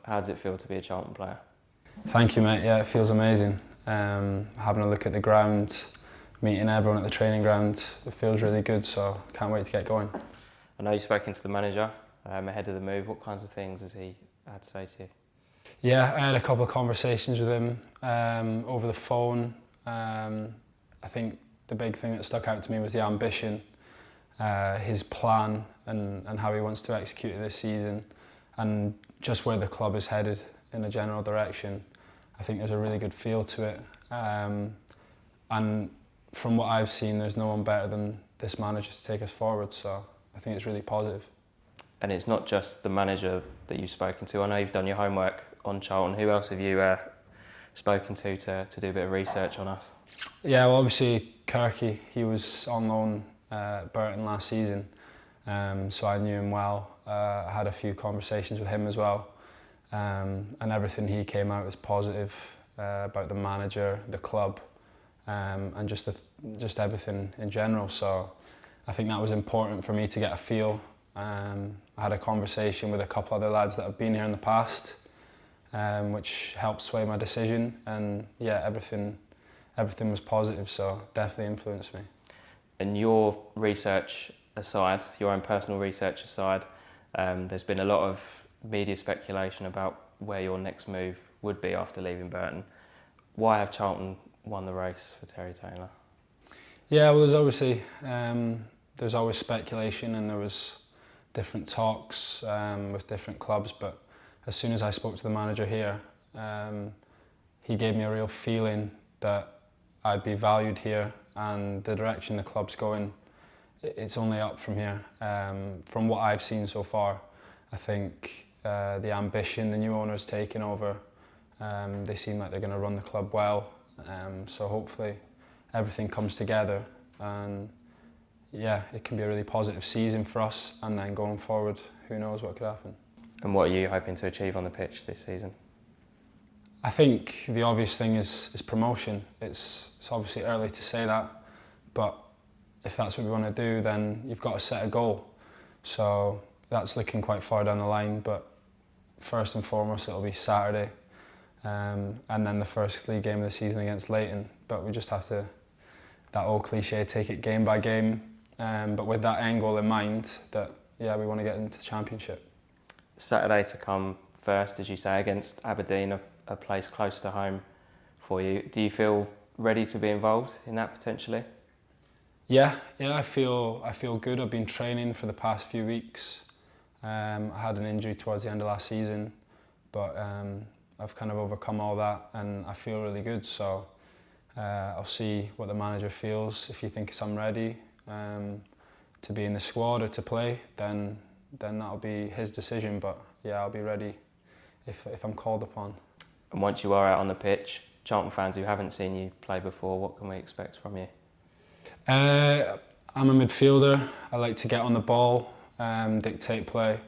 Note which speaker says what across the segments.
Speaker 1: How does it feel to be a Charlton player?
Speaker 2: Thank you, mate. Yeah, it feels amazing. Having a look at the ground, meeting everyone at the training ground, it feels really good, so can't wait to get going.
Speaker 1: I know you've spoken to the manager ahead of the move. What kinds of things has he had to say to you?
Speaker 2: Yeah, I had a couple of conversations with him over the phone. I think the big thing that stuck out to me was the ambition, his plan and how he wants to execute it this season, and just where the club is headed in a general direction. I think there's a really good feel to it. And from what I've seen, there's no one better than this manager to take us forward, so I think it's really positive.
Speaker 1: And it's not just the manager that you've spoken to. I know you've done your homework on Charlton. Who else have you spoken to do a bit of research on us?
Speaker 2: Yeah, well, obviously Kirky, he was on loan at Burton last season, so I knew him well. I had a few conversations with him as well, and everything he came out was positive about the manager, the club, and just everything in general. So I think that was important for me to get a feel. I had a conversation with a couple other lads that have been here in the past, which helped sway my decision, and yeah, everything was positive, so definitely influenced me.
Speaker 1: And your research aside, your own personal research aside, there's been a lot of media speculation about where your next move would be after leaving Burton. Why have Charlton won the race for Terry Taylor?
Speaker 2: Yeah, well, there's always speculation, and there was different talks with different clubs, but as soon as I spoke to the manager here, he gave me a real feeling that I'd be valued here, and the direction the club's going, it's only up from here. From what I've seen so far, I think the ambition the new owner's taken over, they seem like they're going to run the club well, so hopefully everything comes together, and yeah, it can be a really positive season for us, and then going forward, who knows what could happen.
Speaker 1: And what are you hoping to achieve on the pitch this season?
Speaker 2: I think the obvious thing is promotion. It's obviously early to say that, but if that's what we want to do, then you've got to set a goal. So that's looking quite far down the line, but first and foremost it'll be Saturday, and then the first league game of the season against Leighton. But we just have to, that old cliche, take it game by game, but with that end goal in mind, that yeah, we want to get into the Championship.
Speaker 1: Saturday to come first, as you say, against Aberdeen, a place close to home for you. Do you feel ready to be involved in that potentially?
Speaker 2: Yeah, I feel good. I've been training for the past few weeks. I had an injury towards the end of last season, but I've kind of overcome all that, and I feel really good. So I'll see what the manager feels. If he thinks I'm ready to be in the squad or to play, then that'll be his decision. But yeah, I'll be ready if I'm called upon.
Speaker 1: And once you are out on the pitch, Charlton fans who haven't seen you play before, what can we expect from you?
Speaker 2: I'm a midfielder. I like to get on the ball, dictate play.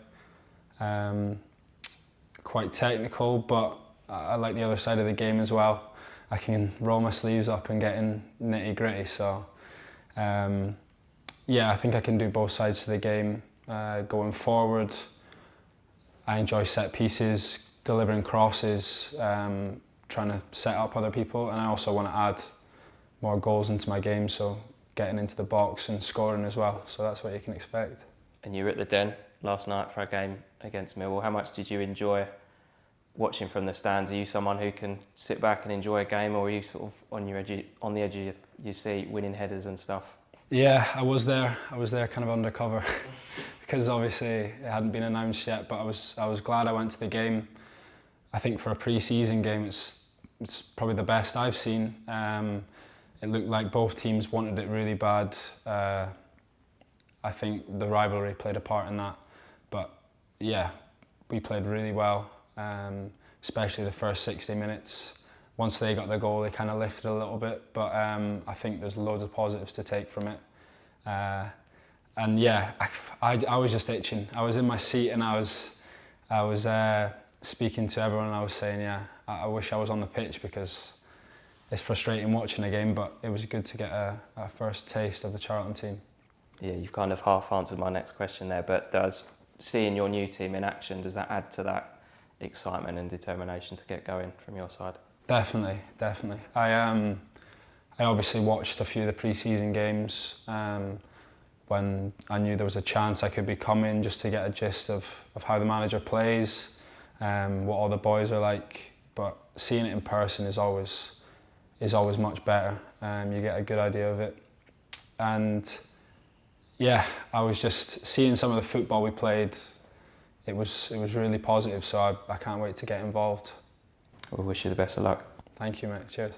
Speaker 2: Quite technical, but I like the other side of the game as well. I can roll my sleeves up and get in nitty gritty. So yeah, I think I can do both sides of the game. Going forward, I enjoy set pieces, delivering crosses, trying to set up other people, and I also want to add more goals into my game, so getting into the box and scoring as well, so that's what you can expect.
Speaker 1: And you were at the Den last night for a game against Millwall. How much did you enjoy watching from the stands? Are you someone who can sit back and enjoy a game, or are you sort of on the edge of your seat, winning headers and stuff?
Speaker 2: Yeah, I was there kind of undercover because obviously it hadn't been announced yet, but I was glad I went to the game. I think for a pre-season game, it's probably the best I've seen. It looked like both teams wanted it really bad. I think the rivalry played a part in that, but yeah, we played really well, especially the first 60 minutes. Once they got the goal, they kind of lifted a little bit, but I think there's loads of positives to take from it. And yeah, I was just itching. I was in my seat and I was speaking to everyone, and I was saying, yeah, I wish I was on the pitch, because it's frustrating watching a game, but it was good to get a first taste of the Charlton team.
Speaker 1: Yeah, you've kind of half answered my next question there, but does seeing your new team in action, does that add to that excitement and determination to get going from your side?
Speaker 2: Definitely, definitely. I obviously watched a few of the pre-season games when I knew there was a chance I could be coming, just to get a gist of how the manager plays, what all the boys are like. But seeing it in person is always much better. You get a good idea of it. And yeah, I was just seeing some of the football we played. It was really positive, so I can't wait to get involved.
Speaker 1: We'll wish you the best of luck.
Speaker 2: Thank you, mate. Cheers.